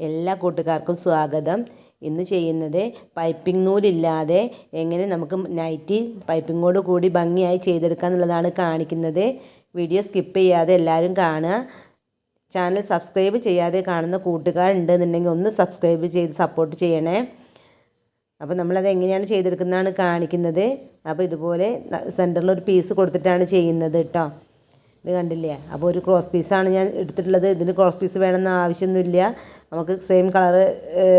എല്ലാ കൂട്ടുകാർക്കും സ്വാഗതം. ഇന്ന് ചെയ്യുന്നത് പൈപ്പിംഗ് നൂലില്ലാതെ എങ്ങനെ നമുക്ക് നൈറ്റി പൈപ്പിങ്ങോട് കൂടി ഭംഗിയായി ചെയ്തെടുക്കുക എന്നുള്ളതാണ് കാണിക്കുന്നത്. വീഡിയോ സ്കിപ്പ് ചെയ്യാതെ എല്ലാവരും കാണുക. ചാനൽ സബ്സ്ക്രൈബ് ചെയ്യാതെ കാണുന്ന കൂട്ടുകാരുണ്ടെന്നുണ്ടെങ്കിൽ ഒന്ന് സബ്സ്ക്രൈബ് ചെയ്ത് സപ്പോർട്ട് ചെയ്യണേ. അപ്പോൾ നമ്മളത് എങ്ങനെയാണ് ചെയ്തെടുക്കുന്നതാണ് കാണിക്കുന്നത്. അപ്പോൾ ഇതുപോലെ സെൻറ്ററിൽ ഒരു പീസ് കൊടുത്തിട്ടാണ് ചെയ്യുന്നത് കേട്ടോ. ഇത് കണ്ടില്ലേ? അപ്പോൾ ഒരു ക്രോസ് പീസാണ് ഞാൻ എടുത്തിട്ടുള്ളത്. ഇതിന് ക്രോസ് പീസ് വേണമെന്ന് ആവശ്യമൊന്നുമില്ല. നമുക്ക് സെയിം കളറ്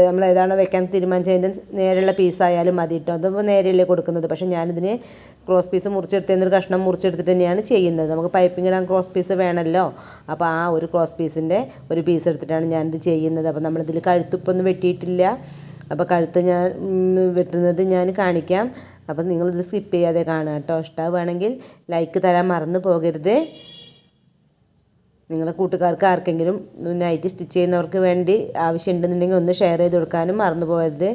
നമ്മൾ ഏതാണോ വെക്കാൻ തീരുമാനിച്ചതിൻ്റെ നേരെയുള്ള പീസായാലും മതി കേട്ടോ. അതിപ്പോൾ നേരെയല്ലേ കൊടുക്കുന്നത്. പക്ഷേ ഞാനിതിന് ക്രോസ് പീസ് മുറിച്ചെടുത്തതിനൊരു കഷ്ണം മുറിച്ചെടുത്തിട്ട് തന്നെയാണ് ചെയ്യുന്നത്. നമുക്ക് പൈപ്പിംഗ് ഇടാൻ ക്രോസ് പീസ് വേണമല്ലോ. അപ്പോൾ ആ ഒരു ക്രോസ് പീസിൻ്റെ ഒരു പീസ് എടുത്തിട്ടാണ് ഞാനിത് ചെയ്യുന്നത്. അപ്പോൾ നമ്മളിതിൽ കഴുത്തിപ്പൊന്നും വെട്ടിയിട്ടില്ല. അപ്പോൾ കഴുത്ത് ഞാൻ വെട്ടുന്നത് ഞാൻ കാണിക്കാം. അപ്പം നിങ്ങളിത് സ്കിപ്പ് ചെയ്യാതെ കാണുക കേട്ടോ. ഇഷ്ടമാവുകയാണെങ്കിൽ ലൈക്ക് തരാൻ മറന്നു പോകരുത്. നിങ്ങളുടെ കൂട്ടുകാർക്ക് ആർക്കെങ്കിലും നൈറ്റി സ്റ്റിച്ച് ചെയ്യുന്നവർക്ക് വേണ്ടി ആവശ്യമുണ്ടെന്നുണ്ടെങ്കിൽ ഒന്ന് ഷെയർ ചെയ്ത് കൊടുക്കാനും മറന്നു പോകരുത്.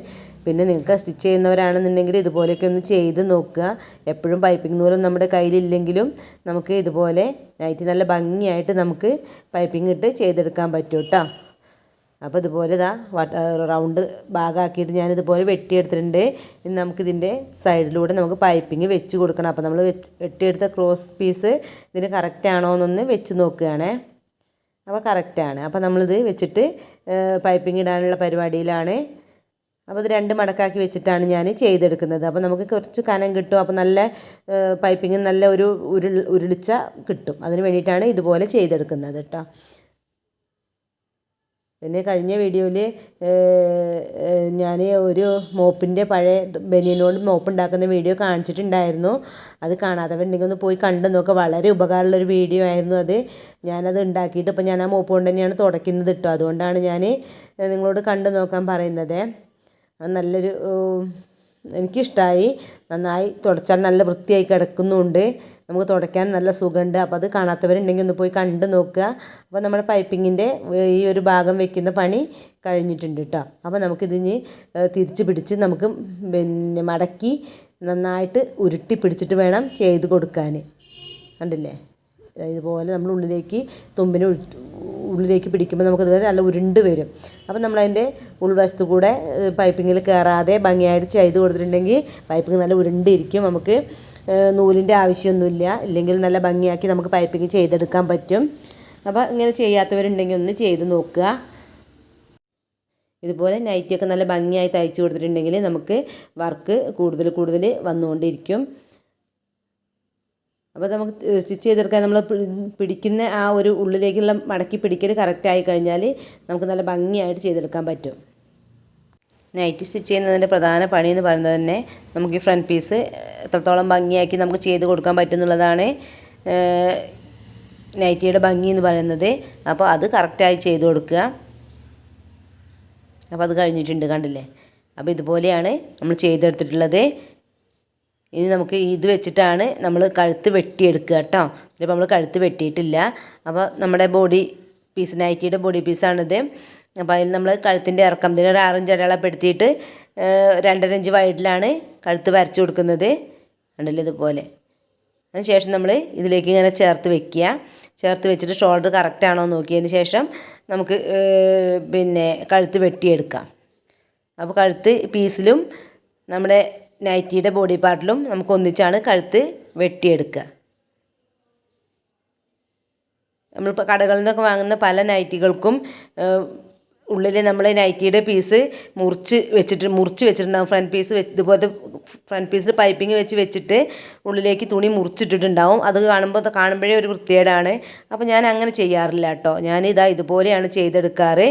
പിന്നെ നിങ്ങൾക്ക് സ്റ്റിച്ച് ചെയ്യുന്നവരാണെന്നുണ്ടെങ്കിൽ ഇതുപോലെയൊക്കെ ഒന്ന് ചെയ്ത് നോക്കുക. എപ്പോഴും പൈപ്പിംഗ് നൂലും നമ്മുടെ കയ്യിലില്ലെങ്കിലും നമുക്ക് ഇതുപോലെ നൈറ്റി നല്ല ഭംഗിയായിട്ട് നമുക്ക് പൈപ്പിംഗ് ഇട്ട് ചെയ്തെടുക്കാൻ പറ്റും കേട്ടോ. അപ്പോൾ ഇതുപോലെ റൗണ്ട് ഭാഗമാക്കിയിട്ട് ഞാനിതുപോലെ വെട്ടിയെടുത്തിട്ടുണ്ട്. ഇനി നമുക്കിതിൻ്റെ സൈഡിലൂടെ നമുക്ക് പൈപ്പിംഗ് വെച്ച് കൊടുക്കണം. അപ്പോൾ നമ്മൾ വെട്ടിയെടുത്ത ക്രോസ് പീസ് ഇതിന് കറക്റ്റാണോ എന്നൊന്ന് വെച്ച് നോക്കുകയാണേ. അപ്പോൾ കറക്റ്റാണ്. അപ്പോൾ നമ്മളിത് വെച്ചിട്ട് പൈപ്പിംഗ് ഇടാനുള്ള പരിപാടിയിലാണ്. അപ്പോൾ ഇത് 2 മടക്കാക്കി വെച്ചിട്ടാണ് ഞാൻ ചെയ്തെടുക്കുന്നത്. അപ്പോൾ നമുക്ക് കുറച്ച് കനം കിട്ടും. അപ്പോൾ നല്ല പൈപ്പിംഗ് നല്ല ഒരു ഉരുളിച്ച കിട്ടും. അതിന് വേണ്ടിയിട്ടാണ് ഇതുപോലെ ചെയ്തെടുക്കുന്നത് കേട്ടോ. പിന്നെ കഴിഞ്ഞ വീഡിയോയിൽ ഞാൻ ഒരു മോപ്പിൻ്റെ പഴയ ബനിയനോട് മോപ്പ് ഉണ്ടാക്കുന്ന വീഡിയോ കാണിച്ചിട്ടുണ്ടായിരുന്നു. അത് കാണാത്തവരുണ്ടെങ്കിൽ ഒന്ന് പോയി കണ്ടു നോക്കുക. വളരെ ഉപകാരമുള്ളൊരു വീഡിയോ ആയിരുന്നു അത്. ഞാനത് ഉണ്ടാക്കിയിട്ട് ഇപ്പോൾ ഞാൻ ആ മോപ്പ് കൊണ്ട് തന്നെയാണ് തുടയ്ക്കുന്നത് കേട്ടോ. അതുകൊണ്ടാണ് ഞാൻ നിങ്ങളോട് കണ്ടു നോക്കാൻ പറയുന്നത്. അത് നല്ലൊരു എനിക്കിഷ്ടമായി. നന്നായി തുടച്ചാൽ നല്ല വൃത്തിയായി കിടക്കുന്നുണ്ട്. നമുക്ക് തുടയ്ക്കാൻ നല്ല സുഖമുണ്ട്. അപ്പോൾ അത് കാണാത്തവരുണ്ടെങ്കിൽ ഒന്ന് പോയി കണ്ടു നോക്കുക. അപ്പോൾ നമ്മുടെ പൈപ്പിങ്ങിൻ്റെ ഈ ഒരു ഭാഗം വെക്കുന്ന പണി കഴിഞ്ഞിട്ടുണ്ട് കേട്ടോ. അപ്പോൾ നമുക്കിതിന് തിരിച്ച് പിടിച്ച് നമുക്ക് പിന്നെ മടക്കി നന്നായിട്ട് ഉരുട്ടി പിടിച്ചിട്ട് വേണം ചെയ്ത് കൊടുക്കാൻ. കണ്ടില്ലേ? ഇതുപോലെ നമ്മൾ തുമ്പിന് ഉള്ളിലേക്ക് പിടിക്കുമ്പോൾ നമുക്കതുപോലെ നല്ല ഉരുണ്ട് വരും. അപ്പോൾ നമ്മളതിൻ്റെ ഉൾവശത്ത് കൂടെ പൈപ്പിങ്ങിൽ കയറാതെ ഭംഗിയായിട്ട് ചെയ്ത് കൊടുത്തിട്ടുണ്ടെങ്കിൽ പൈപ്പിംഗ് നല്ല ഉരുണ്ടിരിക്കും. നമുക്ക് നൂലിൻ്റെ ആവശ്യമൊന്നുമില്ല. ഇല്ലെങ്കിൽ നല്ല ഭംഗിയാക്കി നമുക്ക് പൈപ്പിംഗ് ചെയ്തെടുക്കാൻ പറ്റും. അപ്പോൾ ഇങ്ങനെ ചെയ്യാത്തവരുണ്ടെങ്കിൽ ഒന്ന് ചെയ്ത് നോക്കുക. ഇതുപോലെ നൈറ്റിയൊക്കെ നല്ല ഭംഗിയായി തയ്ച്ച് കൊടുത്തിട്ടുണ്ടെങ്കിൽ നമുക്ക് വർക്ക് കൂടുതൽ വന്നുകൊണ്ടിരിക്കും. അപ്പോൾ നമുക്ക് സ്റ്റിച്ച് ചെയ്തെടുക്കാൻ നമ്മൾ പിടിക്കുന്ന ആ ഒരു ഉള്ളിലേക്കുള്ള മടക്കി പിടിക്കൽ കറക്റ്റായി കഴിഞ്ഞാൽ നമുക്ക് നല്ല ഭംഗിയായിട്ട് ചെയ്തെടുക്കാൻ പറ്റും. നൈറ്റി സ്റ്റിച്ച് ചെയ്യുന്നതിൻ്റെ പ്രധാന പണി എന്ന് പറയുന്നത് തന്നെ നമുക്ക് ഈ ഫ്രണ്ട് പീസ് എത്രത്തോളം ഭംഗിയാക്കി നമുക്ക് ചെയ്ത് കൊടുക്കാൻ പറ്റും എന്നുള്ളതാണ് നൈറ്റിയുടെ ഭംഗി എന്ന് പറയുന്നത്. അപ്പോൾ അത് കറക്റ്റായി ചെയ്ത് കൊടുക്കുക. അപ്പോൾ അത് കഴിഞ്ഞിട്ടുണ്ട്, കണ്ടില്ലേ? അപ്പോൾ ഇതുപോലെയാണ് നമ്മൾ ചെയ്തെടുത്തിട്ടുള്ളത്. ഇനി നമുക്ക് ഇത് വെച്ചിട്ടാണ് നമ്മൾ കഴുത്ത് വെട്ടിയെടുക്കുക കേട്ടോ. ഇതിപ്പോൾ നമ്മൾ കഴുത്ത് വെട്ടിയിട്ടില്ല. അപ്പോൾ നമ്മുടെ ബോഡി പീസ് നൈറ്റിയുടെ ബോഡി പീസാണിത്. അപ്പോൾ അതിൽ നമ്മൾ കഴുത്തിൻ്റെ ഇറക്കം ഇതിന് ഒരു 6 ഇഞ്ച് അടയാളപ്പെടുത്തിയിട്ട് 2.5 ഇഞ്ച് വൈഡിലാണ് കഴുത്ത് വരച്ചു കൊടുക്കുന്നത്. കണ്ടില്ലേ? ഇതുപോലെ. അതിന് ശേഷം നമ്മൾ ഇതിലേക്ക് ഇങ്ങനെ ചേർത്ത് വെച്ചിട്ട് ഷോൾഡർ കറക്റ്റാണോ നോക്കിയതിന് ശേഷം നമുക്ക് പിന്നെ കഴുത്ത് വെട്ടിയെടുക്കാം. അപ്പോൾ കഴുത്ത് പീസിലും നമ്മുടെ നൈറ്റിയുടെ ബോഡി പാർട്ടിലും നമുക്ക് ഒന്നിച്ചാണ് കഴുത്ത് വെട്ടിയെടുക്കുക. നമ്മളിപ്പോൾ കടകളിൽ നിന്നൊക്കെ വാങ്ങുന്ന പല നൈറ്റികൾക്കും ഉള്ളിൽ നമ്മൾ നൈറ്റിയുടെ പീസ് മുറിച്ച് വെച്ചിട്ടുണ്ടാകും. ഫ്രണ്ട് പീസ് ഇതുപോലത്തെ ഫ്രണ്ട് പീസിൽ പൈപ്പിംഗ് വെച്ചിട്ട് ഉള്ളിലേക്ക് തുണി മുറിച്ചിട്ടിട്ടുണ്ടാവും. അത് കാണുമ്പോഴേ ഒരു വൃത്തികേടാണ്. അപ്പോൾ ഞാൻ അങ്ങനെ ചെയ്യാറില്ല കേട്ടോ. ഇതുപോലെയാണ് ചെയ്തെടുക്കാറ്.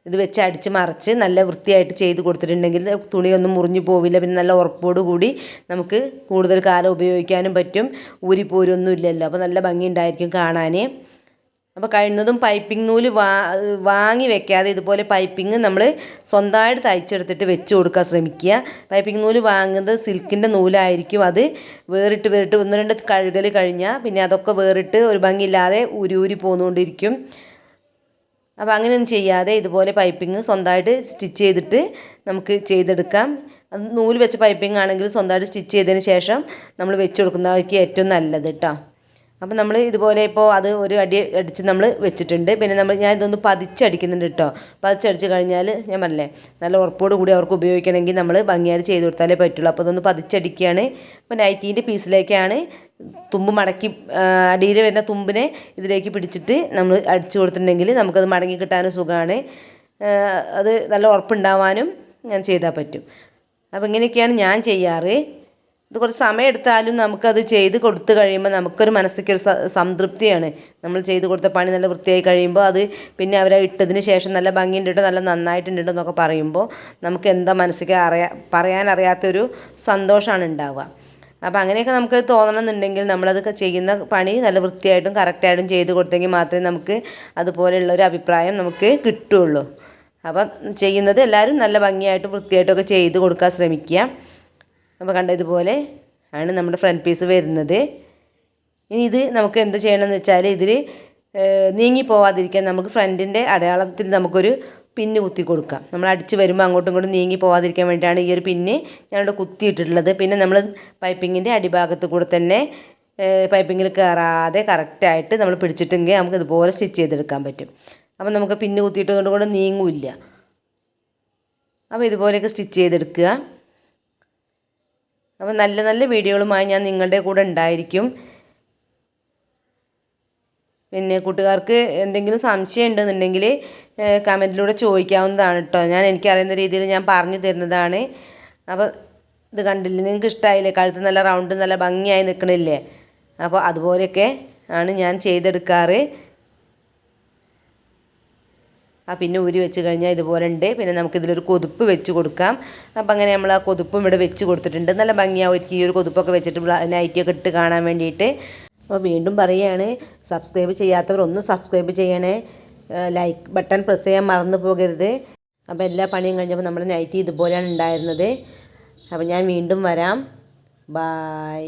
ഇത് വെച്ച് അടിച്ച് മറിച്ച് നല്ല വൃത്തിയായിട്ട് ചെയ്ത് കൊടുത്തിട്ടുണ്ടെങ്കിൽ തുണിയൊന്നും മുറിഞ്ഞു പോവില്ല. പിന്നെ നല്ല ഉറപ്പോടു കൂടി നമുക്ക് കൂടുതൽ കാലം ഉപയോഗിക്കാനും പറ്റും. ഊരിപ്പോരൊന്നും ഇല്ലല്ലോ. അപ്പോൾ നല്ല ഭംഗി ഉണ്ടായിരിക്കും കാണാൻ. അപ്പോൾ കഴിയുന്നതും പൈപ്പിംഗ് നൂല് വാങ്ങി വെക്കാതെ ഇതുപോലെ പൈപ്പിംഗ് നമ്മൾ സ്വന്തമായിട്ട് തയ്ച്ചെടുത്തിട്ട് വെച്ച് കൊടുക്കാൻ ശ്രമിക്കുക. പൈപ്പിംഗ് നൂല് വാങ്ങുന്നത് സിൽക്കിൻ്റെ നൂലായിരിക്കും. അത് വേറിട്ട് 1-2 കഴുകൽ കഴിഞ്ഞാൽ പിന്നെ അതൊക്കെ വേറിട്ട് ഒരു ഭംഗിയില്ലാതെ ഊരി പോന്നുകൊണ്ടിരിക്കും. അപ്പോൾ അങ്ങനെയൊന്നും ചെയ്യാതെ ഇതുപോലെ പൈപ്പിംഗ് സ്വന്തമായിട്ട് സ്റ്റിച്ച് ചെയ്തിട്ട് നമുക്ക് ചെയ്തെടുക്കാം. അത് നൂല് വെച്ച പൈപ്പിംഗ് ആണെങ്കിൽ സ്വന്തമായിട്ട് സ്റ്റിച്ച് ചെയ്തതിന് ശേഷം നമ്മൾ വെച്ച് കൊടുക്കുന്നതായിരിക്കും ഏറ്റവും നല്ലത് കേട്ടോ. അപ്പം നമ്മൾ ഇതുപോലെ ഇപ്പോൾ അത് ഒരു അടി അടിച്ച് നമ്മൾ വെച്ചിട്ടുണ്ട്. പിന്നെ ഞാൻ ഇതൊന്ന് പതിച്ചടിക്കുന്നുണ്ട് കേട്ടോ. പതിച്ചടിച്ച് കഴിഞ്ഞാൽ ഞാൻ പറഞ്ഞില്ലേ നല്ല ഉറപ്പോട് കൂടി അവർക്ക് ഉപയോഗിക്കണമെങ്കിൽ നമ്മൾ ഭംഗിയായിട്ട് ചെയ്ത് കൊടുത്താലേ പറ്റുള്ളൂ. അപ്പോൾ ഇതൊന്ന് പതിച്ചടിക്കുകയാണ്. അപ്പോൾ നൈറ്റീൻ്റെ പീസിലേക്കാണ് തുമ്പ് മടക്കി അടിയിൽ വരുന്ന തുമ്പിനെ ഇതിലേക്ക് പിടിച്ചിട്ട് നമ്മൾ അടിച്ചു കൊടുത്തിട്ടുണ്ടെങ്കിൽ നമുക്കത് മടങ്ങി കിട്ടാനും സുഖമാണ്. അത് നല്ല ഉറപ്പുണ്ടാവാനും ഞാൻ ചെയ്താൽ പറ്റും. അപ്പോൾ ഇങ്ങനെയൊക്കെയാണ് ഞാൻ ചെയ്യാറ്. ഇത് കുറച്ച് സമയം എടുത്താലും നമുക്കത് ചെയ്ത് കൊടുത്തു കഴിയുമ്പോൾ നമുക്കൊരു മനസ്സിക്കൊരു സംതൃപ്തിയാണ്. നമ്മൾ ചെയ്ത് കൊടുത്ത പണി നല്ല വൃത്തിയായി കഴിയുമ്പോൾ അത് പിന്നെ അവരെ ഇട്ടതിന് ശേഷം നല്ല ഭംഗിയുണ്ട് നല്ല നന്നായിട്ടുണ്ട് എന്നൊക്കെ പറയുമ്പോൾ നമുക്ക് എന്താ മനസ്സിക്ക് പറയാനറിയാത്തൊരു സന്തോഷമാണ് ഉണ്ടാവുക. അപ്പോൾ അങ്ങനെയൊക്കെ നമുക്ക് തോന്നണമെന്നുണ്ടെങ്കിൽ നമ്മളത് ചെയ്യുന്ന പണി നല്ല വൃത്തിയായിട്ടും കറക്റ്റായിട്ടും ചെയ്ത് കൊടുത്തെങ്കിൽ മാത്രമേ നമുക്ക് അതുപോലെയുള്ളൊരു അഭിപ്രായം നമുക്ക് കിട്ടുകയുള്ളൂ. അപ്പം ചെയ്യുന്നത് എല്ലാവരും നല്ല ഭംഗിയായിട്ടും വൃത്തിയായിട്ടൊക്കെ ചെയ്ത് കൊടുക്കാൻ ശ്രമിക്കുക. അപ്പോൾ കണ്ട ഇതുപോലെ ആണ് നമ്മുടെ ഫ്രണ്ട് പീസ് വരുന്നത്. ഇനി ഇത് നമുക്ക് എന്ത് ചെയ്യണമെന്ന് വെച്ചാൽ ഇതിൽ നീങ്ങി പോവാതിരിക്കാൻ നമുക്ക് ഫ്രണ്ടിൻ്റെ അടയാളത്തിൽ നമുക്കൊരു പിന്ന് കുത്തി കൊടുക്കാം. നമ്മൾ അടിച്ച് വരുമ്പോൾ അങ്ങോട്ടും ഇങ്ങോട്ടും നീങ്ങി പോവാതിരിക്കാൻ വേണ്ടിയിട്ടാണ് ഈ ഒരു പിന്ന് ഞാനിവിടെ കുത്തിയിട്ടിട്ടുള്ളത്. പിന്നെ നമ്മൾ പൈപ്പിങ്ങിൻ്റെ അടിഭാഗത്ത് കൂടെ തന്നെ പൈപ്പിങ്ങിൽ കയറാതെ കറക്റ്റായിട്ട് നമ്മൾ പിടിച്ചിട്ടെങ്കിൽ നമുക്ക് ഇതുപോലെ സ്റ്റിച്ച് ചെയ്തെടുക്കാൻ പറ്റും. അപ്പം നമുക്ക് പിന്ന് കുത്തിയിട്ട് കൊണ്ട് നീങ്ങില്ല. അപ്പോൾ ഇതുപോലെയൊക്കെ സ്റ്റിച്ച് ചെയ്തെടുക്കുക. അപ്പോൾ നല്ല നല്ല വീഡിയോകളുമായി ഞാൻ നിങ്ങളുടെ കൂടെ ഉണ്ടായിരിക്കും. പിന്നെ കൂട്ടുകാർക്ക് എന്തെങ്കിലും സംശയം ഉണ്ടെന്നുണ്ടെങ്കിൽ കമൻറ്റിലൂടെ ചോദിക്കാവുന്നതാണ് കേട്ടോ. എനിക്കറിയുന്ന രീതിയിൽ ഞാൻ പറഞ്ഞു തരുന്നതാണ്. അപ്പോൾ ഇത് കണ്ടില്ലേ, നിങ്ങൾക്ക് ഇഷ്ടമായില്ലേ? കഴുത്ത് നല്ല റൗണ്ട് നല്ല ഭംഗിയായി നിൽക്കണില്ലേ? അപ്പോൾ അതുപോലെയൊക്കെ ആണ് ഞാൻ ചെയ്തെടുക്കാറ്. പിന്നെ ഊരി വെച്ച് കഴിഞ്ഞാൽ ഇതുപോലെ ഉണ്ട്. പിന്നെ നമുക്കിതിലൊരു കൊതുപ്പ് വെച്ച് കൊടുക്കാം. അപ്പോൾ അങ്ങനെ നമ്മൾ ആ കൊതുപ്പും ഇവിടെ വെച്ച് കൊടുത്തിട്ടുണ്ട്. നല്ല ഭംഗിയാവും ഈ ഒരു കൊതുപ്പൊക്കെ വെച്ചിട്ട് നൈറ്റിയൊക്കെ ഇട്ട് കാണാൻ വേണ്ടിയിട്ട്. അപ്പോൾ വീണ്ടും പറയുകയാണ്, സബ്സ്ക്രൈബ് ചെയ്യാത്തവർ ഒന്ന് സബ്സ്ക്രൈബ് ചെയ്യണേ. ലൈക്ക് ബട്ടൺ പ്രസ് ചെയ്യാൻ മറന്നു പോകരുത്. അപ്പോൾ എല്ലാ പണിയും കഴിഞ്ഞപ്പോൾ നമ്മുടെ നൈറ്റി ഇതുപോലെയാണ് ഉണ്ടായിരുന്നത്. അപ്പോൾ ഞാൻ വീണ്ടും വരാം. ബായ്.